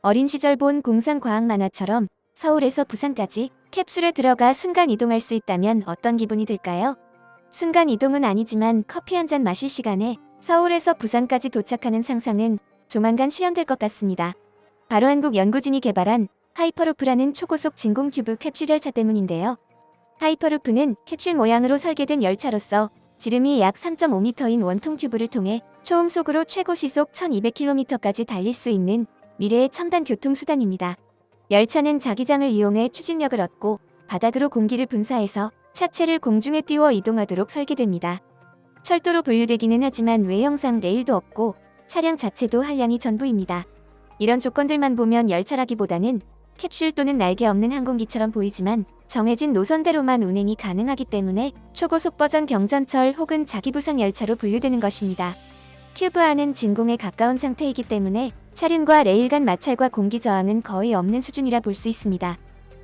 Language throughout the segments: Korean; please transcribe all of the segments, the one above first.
어린 시절 본 공상 과학 만화처럼 서울에서 부산까지 캡슐에 들어가 순간 이동할 수 있다면 어떤 기분이 들까요? 순간 이동은 아니지만 커피 한 잔 마실 시간에 서울에서 부산까지 도착하는 상상은 조만간 실현될 것 같습니다. 바로 한국 연구진이 개발한 하이퍼루프라는 초고속 진공 큐브 캡슐 열차 때문인데요. 하이퍼루프는 캡슐 모양으로 설계된 열차로서 지름이 약 3.5m인 원통 큐브를 통해 초음속으로 최고 시속 1200km까지 달릴 수 있는 미래의 첨단 교통수단입니다. 열차는 자기장을 이용해 추진력을 얻고 바닥으로 공기를 분사해서 차체를 공중에 띄워 이동하도록 설계됩니다. 철도로 분류되기는 하지만 외형상 레일도 없고 차량 자체도 한량이 전부입니다. 이런 조건들만 보면 열차라기보다는 캡슐 또는 날개 없는 항공기처럼 보이지만 정해진 노선대로만 운행이 가능하기 때문에 초고속 버전 경전철 혹은 자기부상 열차로 분류되는 것입니다. 큐브 안은 진공에 가까운 상태이기 때문에 차륜과 레일 간 마찰과 공기 저항은 거의 없는 수준이라 볼 수 있습니다.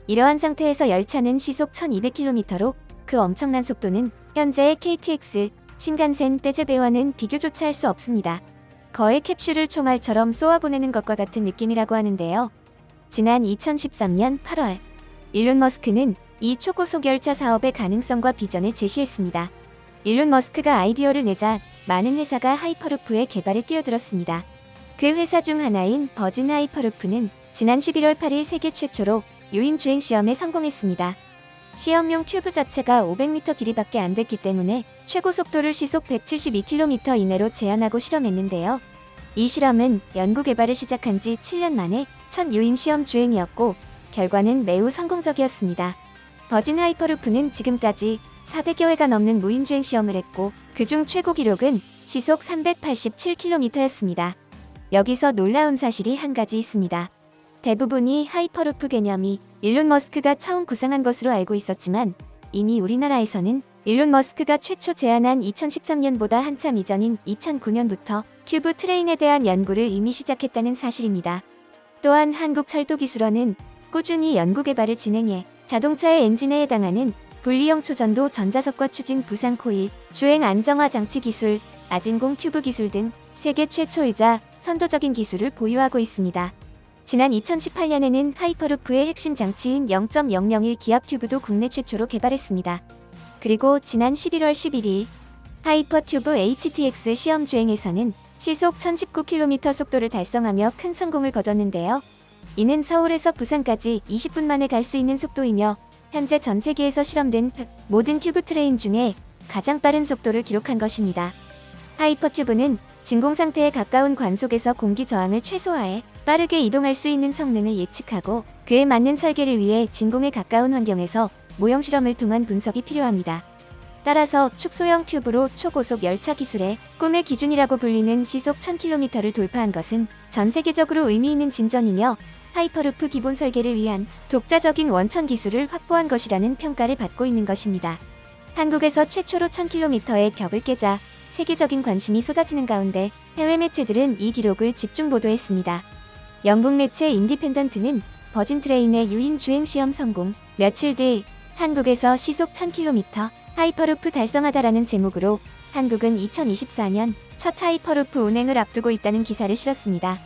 이러한 상태에서 열차는 시속 1200km로 그 엄청난 속도는 현재의 KTX, 신간센, 떼제베와는 비교조차 할 수 없습니다. 거의 캡슐을 총알처럼 쏘아보내는 것과 같은 느낌이라고 하는데요. 지난 2013년 8월, 일론 머스크는 이 초고속 열차 사업의 가능성과 비전을 제시했습니다. 일론 머스크가 아이디어를 내자 많은 회사가 하이퍼루프의 개발에 뛰어들었습니다. 그 회사 중 하나인 버진 하이퍼루프는 지난 11월 8일 세계 최초로 유인 주행 시험에 성공했습니다. 시험용 큐브 자체가 500m 길이밖에 안 됐기 때문에 최고 속도를 시속 172km 이내로 제한하고 실험했는데요. 이 실험은 연구 개발을 시작한 지 7년 만에 첫 유인 시험 주행이었고 결과는 매우 성공적이었습니다. 버진 하이퍼루프는 지금까지 400여 회가 넘는 무인 주행 시험을 했고 그중 최고 기록은 시속 387km였습니다. 여기서 놀라운 사실이 한 가지 있습니다. 대부분이 하이퍼루프 개념이 일론 머스크가 처음 구상한 것으로 알고 있었지만 이미 우리나라에서는 일론 머스크가 최초 제안한 2013년보다 한참 이전인 2009년부터 큐브 트레인에 대한 연구를 이미 시작했다는 사실입니다. 또한 한국철도기술원은 꾸준히 연구 개발을 진행해 자동차의 엔진에 해당하는 분리형 초전도 전자석과 추진 부상 코일, 주행 안정화 장치 기술, 아진공 큐브 기술 등 세계 최초이자 선도적인 기술을 보유하고 있습니다. 지난 2018년에는 하이퍼루프의 핵심 장치인 0.001 기압 튜브도 국내 최초로 개발했습니다. 그리고 지난 11월 11일 하이퍼튜브 HTX 시험 주행에서는 시속 1019km 속도를 달성하며 큰 성공을 거뒀는데요. 이는 서울에서 부산까지 20분 만에 갈 수 있는 속도이며 현재 전 세계에서 실험된 모든 큐브 트레인 중에 가장 빠른 속도를 기록한 것입니다. 하이퍼튜브는 진공 상태에 가까운 관속에서 공기 저항을 최소화해 빠르게 이동할 수 있는 성능을 예측하고 그에 맞는 설계를 위해 진공에 가까운 환경에서 모형 실험을 통한 분석이 필요합니다. 따라서 축소형 튜브로 초고속 열차 기술의 꿈의 기준이라고 불리는 시속 1000km를 돌파한 것은 전 세계적으로 의미 있는 진전이며 하이퍼루프 기본 설계를 위한 독자적인 원천 기술을 확보한 것이라는 평가를 받고 있는 것입니다. 한국에서 최초로 1000km의 벽을 깨자 세계적인 관심이 쏟아지는 가운데 해외 매체들은 이 기록을 집중 보도했습니다. 영국 매체 인디펜던트는 버진 트레인의 유인 주행 시험 성공, 며칠 뒤 한국에서 시속 1000km 하이퍼루프 달성하다라는 제목으로 한국은 2024년 첫 하이퍼루프 운행을 앞두고 있다는 기사를 실었습니다.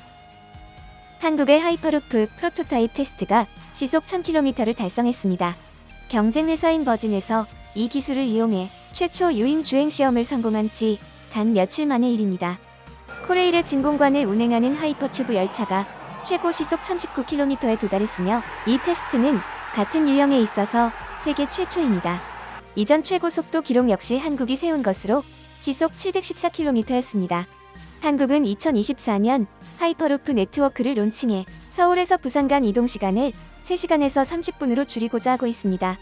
한국의 하이퍼루프 프로토타입 테스트가 시속 1000km를 달성했습니다. 경쟁 회사인 버진에서 이 기술을 이용해 최초 유인 주행 시험을 성공한 지 단 며칠 만의 일입니다. 코레일의 진공관을 운행하는 하이퍼튜브 열차가 최고 시속 1019km에 도달했으며 이 테스트는 같은 유형에 있어서 세계 최초입니다. 이전 최고 속도 기록 역시 한국이 세운 것으로 시속 714km였습니다. 한국은 2024년 하이퍼루프 네트워크를 론칭해 서울에서 부산 간 이동 시간을 3시간에서 30분으로 줄이고자 하고 있습니다.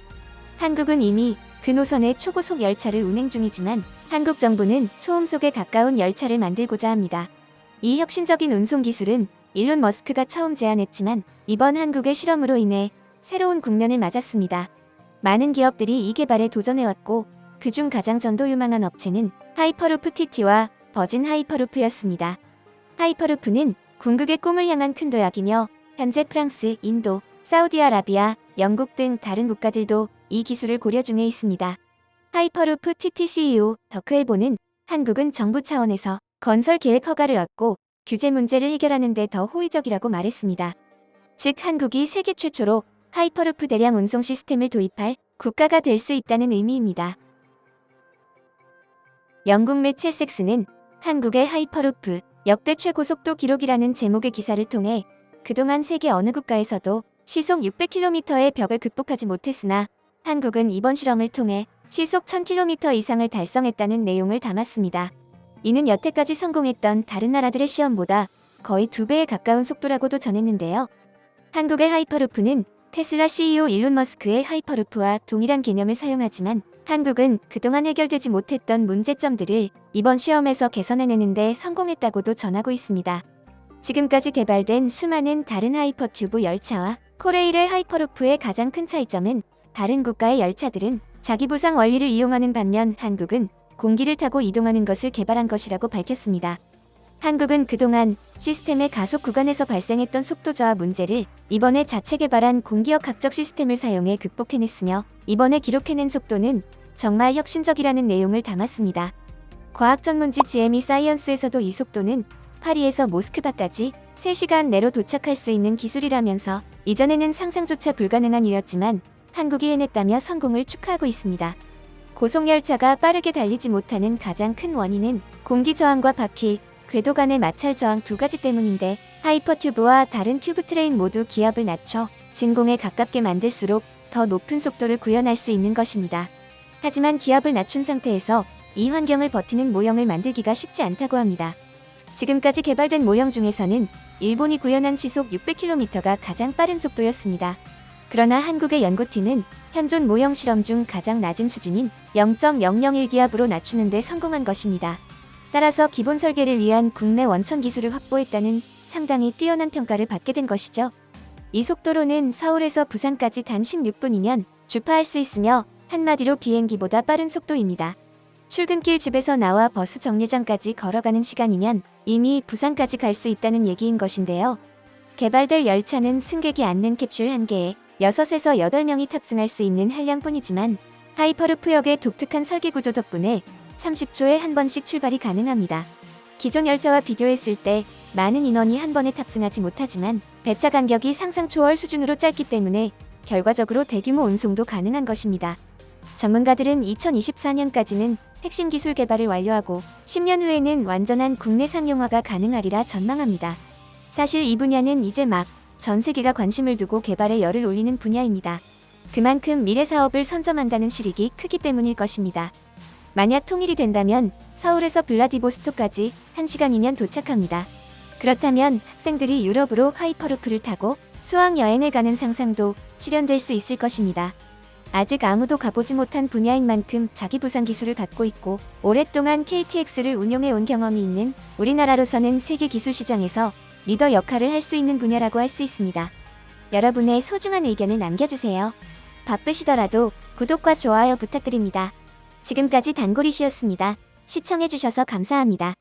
한국은 이미 그 노선의 초고속 열차를 운행 중이지만 한국 정부는 초음속에 가까운 열차를 만들고자 합니다. 이 혁신적인 운송 기술은 일론 머스크가 처음 제안했지만 이번 한국의 실험으로 인해 새로운 국면을 맞았습니다. 많은 기업들이 이 개발에 도전해왔고 그중 가장 전도 유망한 업체는 하이퍼루프 TT와 버진 하이퍼루프였습니다. 하이퍼루프는 궁극의 꿈을 향한 큰 도약이며 현재 프랑스, 인도, 사우디아라비아, 영국 등 다른 국가들도 이 기술을 고려 중에 있습니다. 하이퍼루프 TT CEO 더크엘보는 한국은 정부 차원에서 건설 계획 허가를 얻고 규제 문제를 해결하는 데 더 호의적이라고 말했습니다. 즉 한국이 세계 최초로 하이퍼루프 대량 운송 시스템을 도입할 국가가 될 수 있다는 의미입니다. 영국 매체 에섹스는 한국의 하이퍼루프 역대 최고속도 기록이라는 제목의 기사를 통해 그동안 세계 어느 국가에서도 시속 600km의 벽을 극복하지 못했으나 한국은 이번 실험을 통해 시속 1000km 이상을 달성했다는 내용을 담았습니다. 이는 여태까지 성공했던 다른 나라들의 시험보다 거의 2배에 가까운 속도라고도 전했는데요. 한국의 하이퍼루프는 테슬라 CEO 일론 머스크의 하이퍼루프와 동일한 개념을 사용하지만 한국은 그동안 해결되지 못했던 문제점들을 이번 시험에서 개선해내는데 성공했다고도 전하고 있습니다. 지금까지 개발된 수많은 다른 하이퍼튜브 열차와 코레일의 하이퍼루프의 가장 큰 차이점은 다른 국가의 열차들은 자기부상 원리를 이용하는 반면 한국은 공기를 타고 이동하는 것을 개발한 것이라고 밝혔습니다. 한국은 그동안 시스템의 가속 구간에서 발생했던 속도 저하 문제를 이번에 자체 개발한 공기역 각적 시스템을 사용해 극복해냈으며 이번에 기록해낸 속도는 정말 혁신적이라는 내용을 담았습니다. 과학 전문지 GME 사이언스에서도 이 속도는 파리에서 모스크바까지 3시간 내로 도착할 수 있는 기술이라면서 이전에는 상상조차 불가능한 일이었지만 한국이 해냈다며 성공을 축하하고 있습니다. 고속열차가 빠르게 달리지 못하는 가장 큰 원인은 공기 저항과 바퀴, 궤도 간의 마찰 저항 2가지 때문인데 하이퍼튜브와 다른 튜브 트레인 모두 기압을 낮춰 진공에 가깝게 만들수록 더 높은 속도를 구현할 수 있는 것입니다. 하지만 기압을 낮춘 상태에서 이 환경을 버티는 모형을 만들기가 쉽지 않다고 합니다. 지금까지 개발된 모형 중에서는 일본이 구현한 시속 600km가 가장 빠른 속도였습니다. 그러나 한국의 연구팀은 현존 모형 실험 중 가장 낮은 수준인 0.001기압으로 낮추는 데 성공한 것입니다. 따라서 기본 설계를 위한 국내 원천 기술을 확보했다는 상당히 뛰어난 평가를 받게 된 것이죠. 이 속도로는 서울에서 부산까지 단 16분이면 주파할 수 있으며 한마디로 비행기보다 빠른 속도입니다. 출근길 집에서 나와 버스 정류장까지 걸어가는 시간이면 이미 부산까지 갈 수 있다는 얘기인 것인데요. 개발될 열차는 승객이 앉는 캡슐 1개에 6에서 8명이 탑승할 수 있는 한량뿐이지만 하이퍼루프역의 독특한 설계 구조 덕분에 30초에 한 번씩 출발이 가능합니다. 기존 열차와 비교했을 때 많은 인원이 한 번에 탑승하지 못하지만 배차 간격이 상상 초월 수준으로 짧기 때문에 결과적으로 대규모 운송도 가능한 것입니다. 전문가들은 2024년까지는 핵심 기술 개발을 완료하고 10년 후에는 완전한 국내 상용화가 가능하리라 전망합니다. 사실 이 분야는 이제 막 전 세계가 관심을 두고 개발에 열을 올리는 분야입니다. 그만큼 미래 사업을 선점한다는 실익이 크기 때문일 것입니다. 만약 통일이 된다면 서울에서 블라디보스토크까지 1시간이면 도착합니다. 그렇다면 학생들이 유럽으로 하이퍼루프를 타고 수학여행을 가는 상상도 실현될 수 있을 것입니다. 아직 아무도 가보지 못한 분야인 만큼 자기부상 기술을 갖고 있고 오랫동안 KTX를 운용해온 경험이 있는 우리나라로서는 세계 기술 시장에서 리더 역할을 할 수 있는 분야라고 할 수 있습니다. 여러분의 소중한 의견을 남겨주세요. 바쁘시더라도 구독과 좋아요 부탁드립니다. 지금까지 단골이시였습니다. 시청해주셔서 감사합니다.